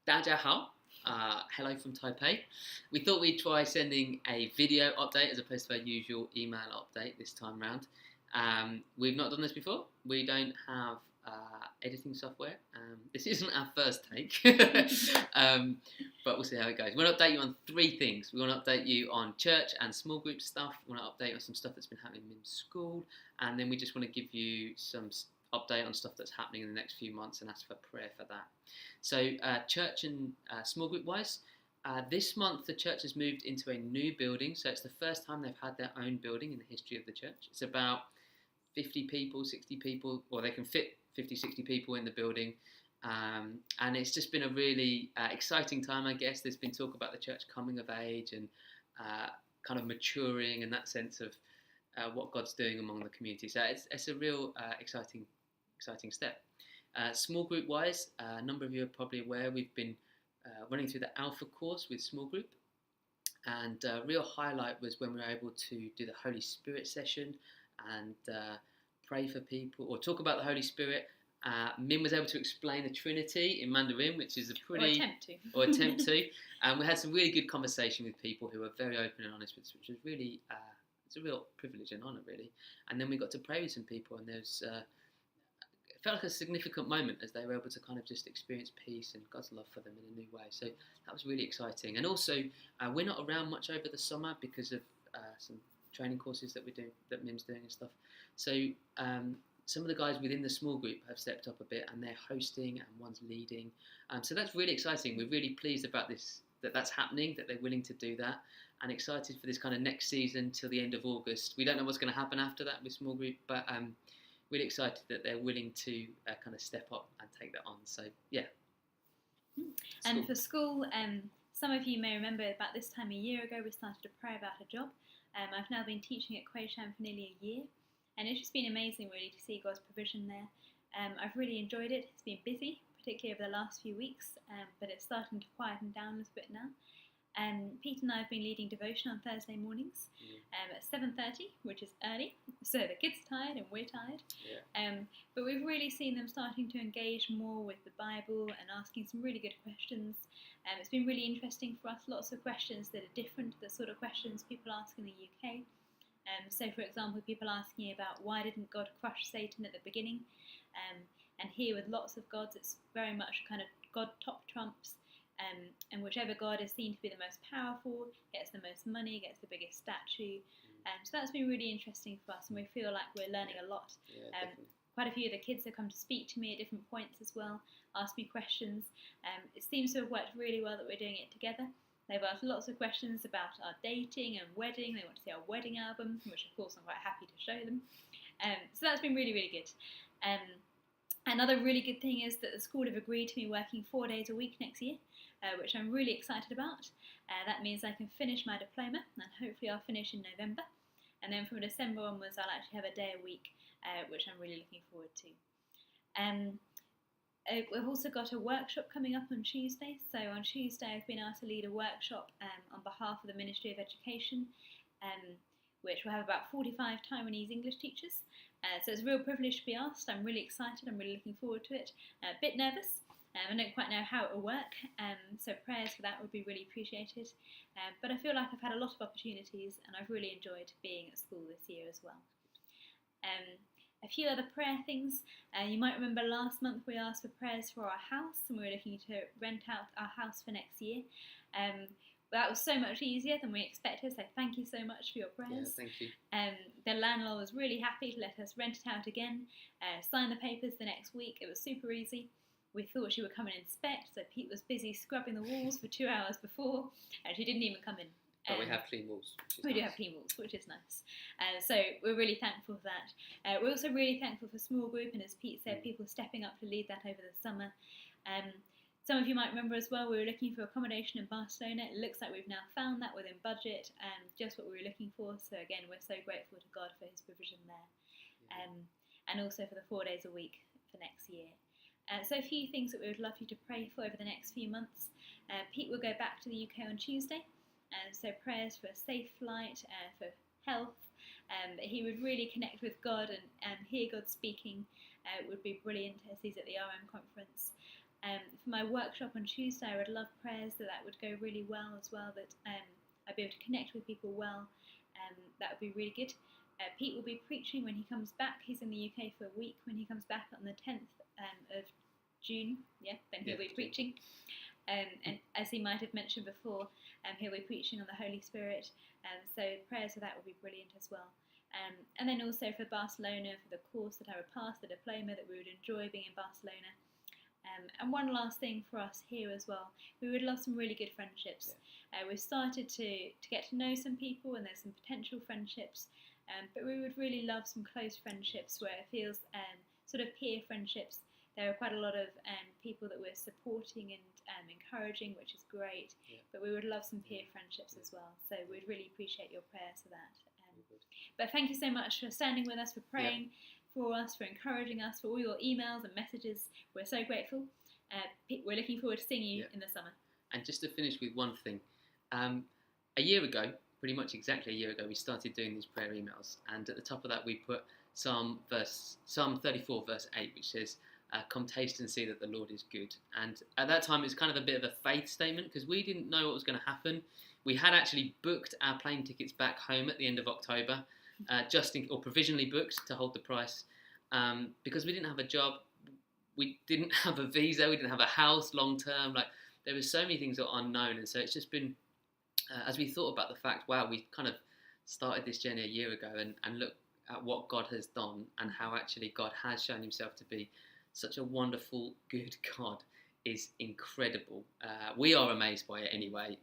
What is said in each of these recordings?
Dajahao, hello from Taipei. We thought we'd try sending a video update as opposed to our usual email update this time round. We've not done this before. We don't have editing software. This isn't our first take, but we'll see how it goes. We want to update you on three things. We want to update you on church and small group stuff. We want to update you on some stuff that's been happening in school, and then we just want to give you some update on stuff that's happening in the next few months and ask for prayer for that. So church and small group wise, this month the church has moved into a new building, so it's the first time they've had their own building in the history of the church. It's about 50 people, 60 people, or they can fit 50, 60 people in the building, and it's just been a really exciting time, I guess. There's been talk about the church coming of age and kind of maturing and that sense of what God's doing among the community. So it's a real exciting step. Small group wise, a number of you are probably aware we've been running through the Alpha course with small group, and a real highlight was when we were able to do the Holy Spirit session and pray for people or talk about the Holy Spirit. Min was able to explain the Trinity in Mandarin, which is a pretty attempt to, and we had some really good conversation with people who were very open and honest with us, which was really it's a real privilege and honour, really. And then we got to pray with some people, and there's it felt like a significant moment as they were able to kind of just experience peace and God's love for them in a new way. So that was really exciting. And also, we're not around much over the summer because of some training courses that we're doing, that Mim's doing and stuff. So some of the guys within the small group have stepped up a bit, and they're hosting and one's leading. So that's really exciting. We're really pleased about this, that's happening, that they're willing to do that, and excited for this kind of next season till the end of August. We don't know what's going to happen after that with small group, but really excited that they're willing to kind of step up and take that on. So yeah. And for school, some of you may remember about this time a year ago we started to pray about a job. I've now been teaching at Quayshan for nearly a year, and it's just been amazing really to see God's provision there. I've really enjoyed it. It's been busy, particularly over the last few weeks, but it's starting to quieten down a little bit now. Pete and I have been leading devotion on Thursday mornings at 7:30, which is early, so the kids are tired and we're tired. Yeah. But we've really seen them starting to engage more with the Bible and asking some really good questions. It's been really interesting for us, lots of questions that are different to the sort of questions people ask in the UK. So for example, people asking about why didn't God crush Satan at the beginning? And here with lots of gods, it's very much kind of God top trumps. And whichever god is seen to be the most powerful gets the most money, gets the biggest statue. So that's been really interesting for us, and we feel like we're learning a lot. Yeah, quite a few of the kids have come to speak to me at different points as well, ask me questions. It seems to have worked really well that we're doing it together. They've asked lots of questions about our dating and wedding. They want to see our wedding album, which of course I'm quite happy to show them. So that's been really, really good. Another really good thing is that the school have agreed to me working 4 days a week next year, which I'm really excited about. That means I can finish my diploma, and hopefully I'll finish in November. And then from December onwards, I'll actually have a day a week, which I'm really looking forward to. We've also got a workshop coming up on Tuesday. So on Tuesday, I've been asked to lead a workshop on behalf of the Ministry of Education, which will have about 45 Taiwanese English teachers. So it's a real privilege to be asked. I'm really excited. I'm really looking forward to it. A bit nervous. I don't quite know how it will work, so prayers for that would be really appreciated. But I feel like I've had a lot of opportunities, and I've really enjoyed being at school this year as well. A few other prayer things. You might remember last month we asked for prayers for our house, and we were looking to rent out our house for next year. That was so much easier than we expected, so thank you so much for your prayers. Yeah, thank you. The landlord was really happy to let us rent it out again, sign the papers the next week. It was super easy. We thought she would come and inspect, so Pete was busy scrubbing the walls for 2 hours before, and she didn't even come in. But we have clean walls. We do have clean walls, which is nice. So we're really thankful for that. We're also really thankful for small group, and as Pete said, people stepping up to lead that over the summer. Some of you might remember as well, we were looking for accommodation in Barcelona. It looks like we've now found that within budget and just what we were looking for. So again, we're so grateful to God for his provision there. And also for the 4 days a week for next year. So a few things that we would love you to pray for over the next few months. Pete will go back to the UK on Tuesday, so prayers for a safe flight, for health, that he would really connect with God and hear God speaking would be brilliant as he's at the RM conference. For my workshop on Tuesday, I would love prayers that would go really well as well, that I'd be able to connect with people well. That would be really good. Pete will be preaching when he comes back. He's in the UK for a week. When he comes back on the 10th of June, then he'll be preaching. And as he might have mentioned before, he'll be preaching on the Holy Spirit. So prayers for that would be brilliant as well. And then also for Barcelona, for the course that I would pass, the diploma, that we would enjoy being in Barcelona. And one last thing for us here as well, we would love some really good friendships. We've started to get to know some people, and there's some potential friendships, but we would really love some close friendships where it feels sort of peer friendships. There are quite a lot of people that we're supporting and encouraging, which is great, but we would love some peer friendships as well. So we'd really appreciate your prayers for that. But thank you so much for standing with us, for praying for us, for encouraging us, for all your emails and messages. We're so grateful. We're looking forward to seeing you in the summer. And just to finish with one thing, a year ago, pretty much exactly a year ago, we started doing these prayer emails, and at the top of that we put Psalm 34 verse 8, which says, come taste and see that the Lord is good. And at that time it was kind of a bit of a faith statement, because we didn't know what was going to happen. We had actually booked our plane tickets back home at the end of October, or provisionally booked to hold the price, because we didn't have a job, we didn't have a visa, we didn't have a house long term. Like, there were so many things that are unknown, and so it's just been, as we thought about the fact, wow, we kind of started this journey a year ago, and look at what God has done, and how actually God has shown himself to be such a wonderful, good God, is incredible. We are amazed by it anyway.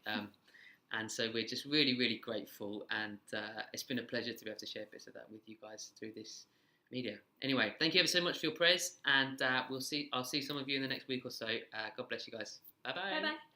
And so we're just really, really grateful, and it's been a pleasure to be able to share bits of that with you guys through this media. Anyway, thank you ever so much for your prayers, and I'll see some of you in the next week or so. God bless you guys. Bye-bye. Bye-bye.